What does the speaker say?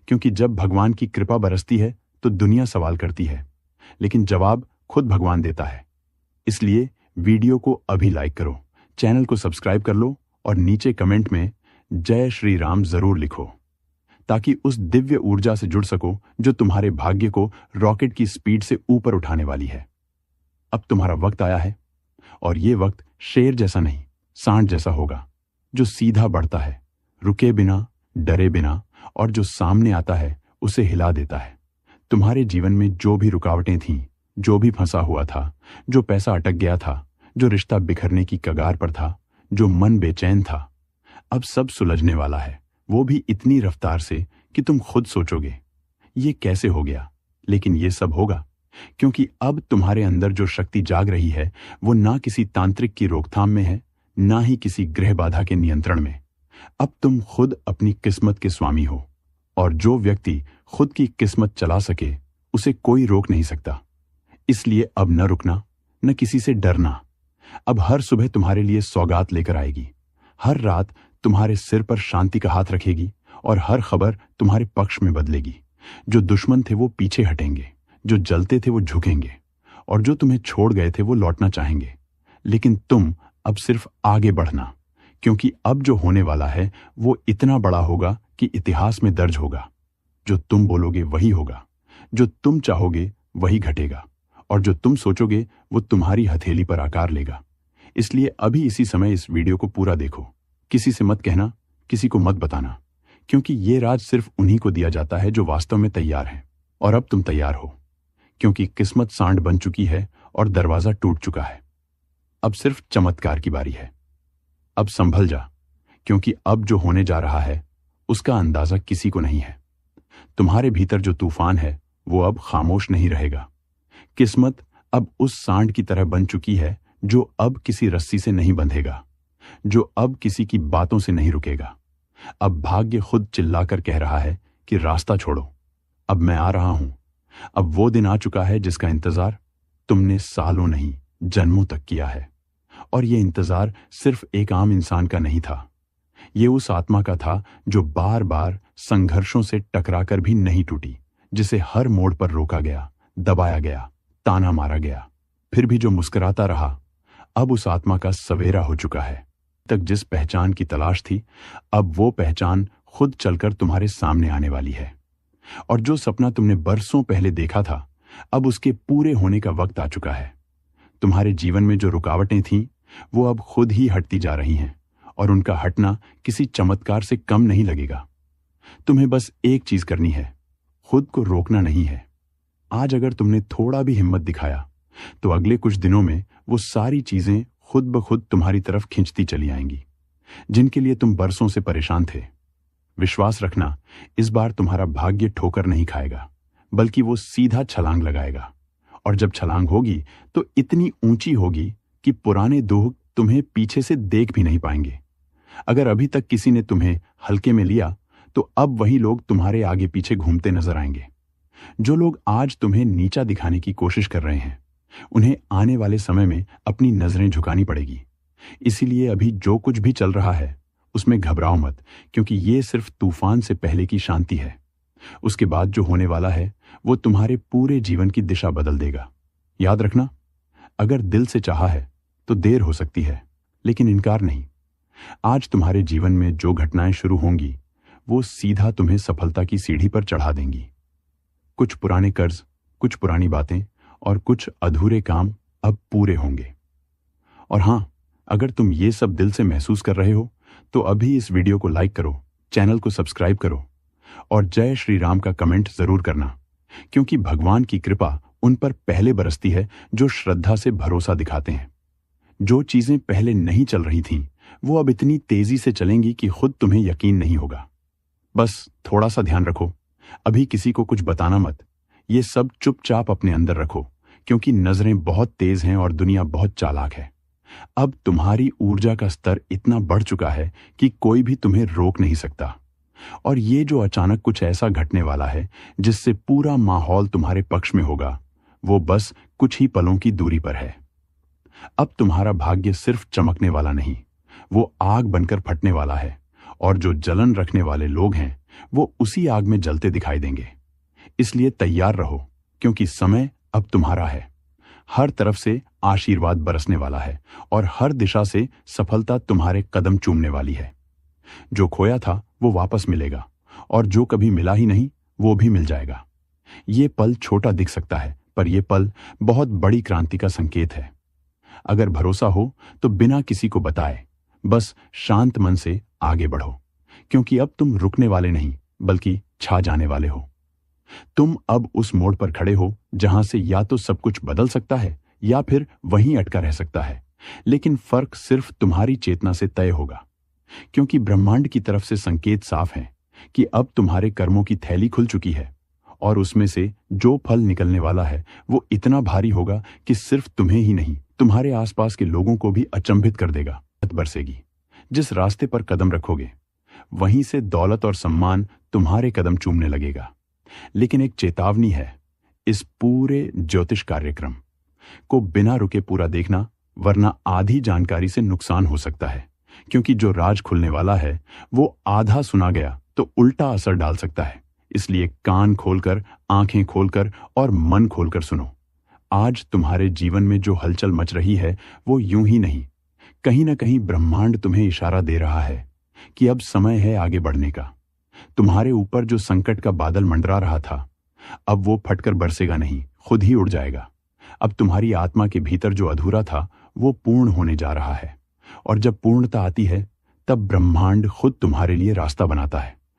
क्योंकि जब भगवान की कृपा बरसती है तो दुनिया सवाल करती है, लेकिन जवाब खुद भगवान देता है। इसलिए वीडियो को अभी लाइक करो, चैनल को सब्सक्राइब कर लो और नीचे कमेंट में जय श्री राम जरूर लिखो, ताकि उस दिव्य ऊर्जा से जुड़ सको जो तुम्हारे भाग्य को रॉकेट की स्पीड से ऊपर उठाने वाली है। अब तुम्हारा वक्त आया है, और ये वक्त शेर जैसा नहीं, सांड जैसा होगा, जो सीधा बढ़ता है, रुके बिना, डरे बिना, और जो सामने आता है उसे हिला देता है। तुम्हारे जीवन में जो भी रुकावटें थीं, जो भी फंसा हुआ था, जो पैसा अटक गया था, जो रिश्ता बिखरने की कगार पर था, जो मन बेचैन था, अब सब सुलझने वाला है, वो भी इतनी रफ्तार से कि तुम खुद सोचोगे ये कैसे हो गया। लेकिन ये सब होगा क्योंकि अब तुम्हारे अंदर जो शक्ति जाग रही है वो ना किसी तांत्रिक की रोकथाम में है, ना ही किसी ग्रह बाधा के नियंत्रण में। अब तुम खुद अपनी किस्मत के स्वामी हो, और जो व्यक्ति खुद की किस्मत चला सके उसे कोई रोक नहीं सकता। इसलिए अब न रुकना, न किसी से डरना। अब हर सुबह तुम्हारे लिए सौगात लेकर आएगी, हर रात तुम्हारे सिर पर शांति का हाथ रखेगी, और हर खबर तुम्हारे पक्ष में बदलेगी। जो दुश्मन थे वो पीछे हटेंगे, जो जलते थे वो झुकेंगे, और जो तुम्हें छोड़ गए थे वो लौटना चाहेंगे। लेकिन तुम अब सिर्फ आगे बढ़ना, क्योंकि अब जो होने वाला है वो इतना बड़ा होगा कि इतिहास में दर्ज होगा। जो तुम बोलोगे वही होगा, जो तुम चाहोगे वही घटेगा, और जो तुम सोचोगे वो तुम्हारी हथेली पर आकार लेगा। इसलिए अभी इसी समय इस वीडियो को पूरा देखो, किसी से मत कहना, किसी को मत बताना, क्योंकि ये राज सिर्फ उन्हीं को दिया जाता है जो वास्तव में तैयार हैं। और अब तुम तैयार हो, क्योंकि किस्मत सांड बन चुकी है और दरवाजा टूट चुका है। अब सिर्फ चमत्कार की बारी है। अब संभल जा, क्योंकि अब जो होने जा रहा है उसका अंदाजा किसी को नहीं है। तुम्हारे भीतर जो तूफान है वो अब खामोश नहीं रहेगा। किस्मत अब उस सांड की तरह बन चुकी है जो अब किसी रस्सी से नहीं बंधेगा, जो अब किसी की बातों से नहीं रुकेगा। अब भाग्य खुद चिल्लाकर कह रहा है कि रास्ता छोड़ो, अब मैं आ रहा हूं। अब वो दिन आ चुका है जिसका इंतजार तुमने सालों नहीं जन्मों तक किया है। और ये इंतजार सिर्फ एक आम इंसान का नहीं था, ये उस आत्मा का था जो बार बार संघर्षों से टकराकर भी नहीं टूटी, जिसे हर मोड़ पर रोका गया, दबाया गया, ताना मारा गया, फिर भी जो मुस्कुराता रहा। अब उस आत्मा का सवेरा हो चुका है। तक जिस पहचान की तलाश थी, अब वो पहचान खुद चलकर तुम्हारे सामने आने वाली है। और जो सपना तुमने बरसों पहले देखा था, अब उसके पूरे होने का वक्त आ चुका है। तुम्हारे जीवन में जो रुकावटें थीं वो अब खुद ही हटती जा रही हैं, और उनका हटना किसी चमत्कार से कम नहीं लगेगा। तुम्हें बस एक चीज करनी है, खुद को रोकना नहीं है। आज अगर तुमने थोड़ा भी हिम्मत दिखाया तो अगले कुछ दिनों में वो सारी चीजें खुद ब खुद तुम्हारी तरफ खिंचती चली आएंगी, जिनके लिए तुम बरसों से परेशान थे। विश्वास रखना, इस बार तुम्हारा भाग्य ठोकर नहीं खाएगा, बल्कि वो सीधा छलांग लगाएगा। और जब छलांग होगी तो इतनी ऊंची होगी कि पुराने दोह तुम्हें पीछे से देख भी नहीं पाएंगे। अगर अभी तक किसी ने तुम्हें हल्के में लिया तो अब वही लोग तुम्हारे आगे पीछे घूमते नजर आएंगे। जो लोग आज तुम्हें नीचा दिखाने की कोशिश कर रहे हैं, उन्हें आने वाले समय में अपनी नजरें झुकानी पड़ेगी। इसीलिए अभी जो कुछ भी चल रहा है उसमें घबराओ मत, क्योंकि ये सिर्फ तूफान से पहले की शांति है। उसके बाद जो होने वाला है वो तुम्हारे पूरे जीवन की दिशा बदल देगा। याद रखना, अगर दिल से चाहा है तो देर हो सकती है, लेकिन इनकार नहीं। आज तुम्हारे जीवन में जो घटनाएं शुरू होंगी वो सीधा तुम्हें सफलता की सीढ़ी पर चढ़ा देंगी। कुछ पुराने कर्ज, कुछ पुरानी बातें और कुछ अधूरे काम अब पूरे होंगे। और हां, अगर तुम ये सब दिल से महसूस कर रहे हो तो अभी इस वीडियो को लाइक करो, चैनल को सब्सक्राइब करो, और जय श्री राम का कमेंट जरूर करना, क्योंकि भगवान की कृपा उन पर पहले बरसती है जो श्रद्धा से भरोसा दिखाते हैं। जो चीजें पहले नहीं चल रही थीं वो अब इतनी तेजी से चलेंगी कि खुद तुम्हें यकीन नहीं होगा। बस थोड़ा सा ध्यान रखो, अभी किसी को कुछ बताना मत, ये सब चुपचाप अपने अंदर रखो, क्योंकि नजरें बहुत तेज हैं और दुनिया बहुत चालाक है। अब तुम्हारी ऊर्जा का स्तर इतना बढ़ चुका है कि कोई भी तुम्हें रोक नहीं सकता। और ये जो अचानक कुछ ऐसा घटने वाला है जिससे पूरा माहौल तुम्हारे पक्ष में होगा, वो बस कुछ ही पलों की दूरी पर है। अब तुम्हारा भाग्य सिर्फ चमकने वाला नहीं, वो आग बनकर फटने वाला है, और जो जलन रखने वाले लोग हैं वो उसी आग में जलते दिखाई देंगे। इसलिए तैयार रहो, क्योंकि समय अब तुम्हारा है। हर तरफ से आशीर्वाद बरसने वाला है और हर दिशा से सफलता तुम्हारे कदम चूमने वाली है। जो खोया था वो वापस मिलेगा और जो कभी मिला ही नहीं वो भी मिल जाएगा। ये पल छोटा दिख सकता है, पर यह पल बहुत बड़ी क्रांति का संकेत है। अगर भरोसा हो तो बिना किसी को बताए बस शांत मन से आगे बढ़ो, क्योंकि अब तुम रुकने वाले नहीं बल्कि छा जाने वाले हो। तुम अब उस मोड़ पर खड़े हो जहां से या तो सब कुछ बदल सकता है या फिर वहीं अटका रह सकता है, लेकिन फर्क सिर्फ तुम्हारी चेतना से तय होगा, क्योंकि ब्रह्मांड की तरफ से संकेत साफ है कि अब तुम्हारे कर्मों की थैली खुल चुकी है और उसमें से जो फल निकलने वाला है वो इतना भारी होगा कि सिर्फ तुम्हें ही नहीं तुम्हारे आसपास के लोगों को भी अचंभित कर देगा। बरसेगी। जिस रास्ते पर कदम रखोगे वहीं से दौलत और सम्मान तुम्हारे कदम चूमने लगेगा। लेकिन एक चेतावनी है, इस पूरे ज्योतिष कार्यक्रम को बिना रुके पूरा देखना, वरना आधी जानकारी से नुकसान हो सकता है, क्योंकि जो राज खुलने वाला है वो आधा सुना गया तो उल्टा असर डाल सकता है। इसलिए कान खोलकर, आंखें खोलकर और मन खोलकर सुनो। आज तुम्हारे जीवन में जो हलचल मच रही है वो यूं ही नहीं, कहीं ना कहीं ब्रह्मांड तुम्हें इशारा दे रहा है कि अब समय है आगे बढ़ने का। तुम्हारे ऊपर जो संकट का बादल मंडरा रहा था अब वो फटकर बरसेगा नहीं, खुद ही उड़ जाएगा। अब तुम्हारी आत्मा के भीतर जो अधूरा था वो पूर्ण होने जा रहा है, और जब पूर्णता आती है तब ब्रह्मांड खुद तुम्हारे लिए रास्ता बनाता है।